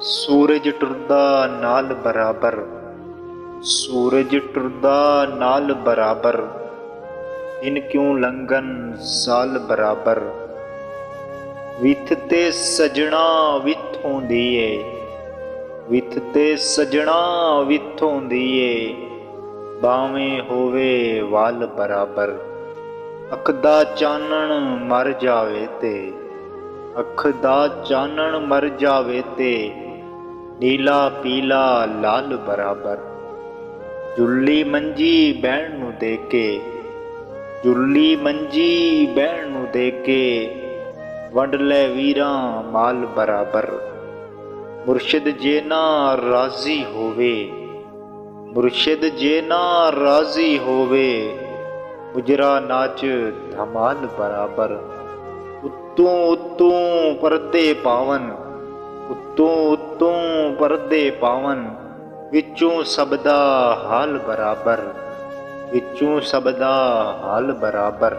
सूरज टुरदा नाल बराबर, सूरज टुरदा नाल बराबर, इन क्यों लंघन साल बराबर। विथ ते सजना विथों दिए, विथ ते सजना विथों दिए, भावें होवे वाल बराबर। अख दा चानण मर जावे ते, अख दा चानण मर जावे ते, नीला पीला लाल बराबर। जुल्ली मंजी बैण नूं दे के, जुल्ली मंजी बैण नूं दे के, वंड लै वीरां माल बराबर। मुर्शिद जे ना राजी होवे, मुर्शिद जे ना राजी होवे, मुजरा नाच धमाल बराबर। उत्तों उत्तों परदे पावन, उत्तों उत्तों परदे पावन, विचों सबदा हाल बराबर, विचों सबदा हाल बराबर।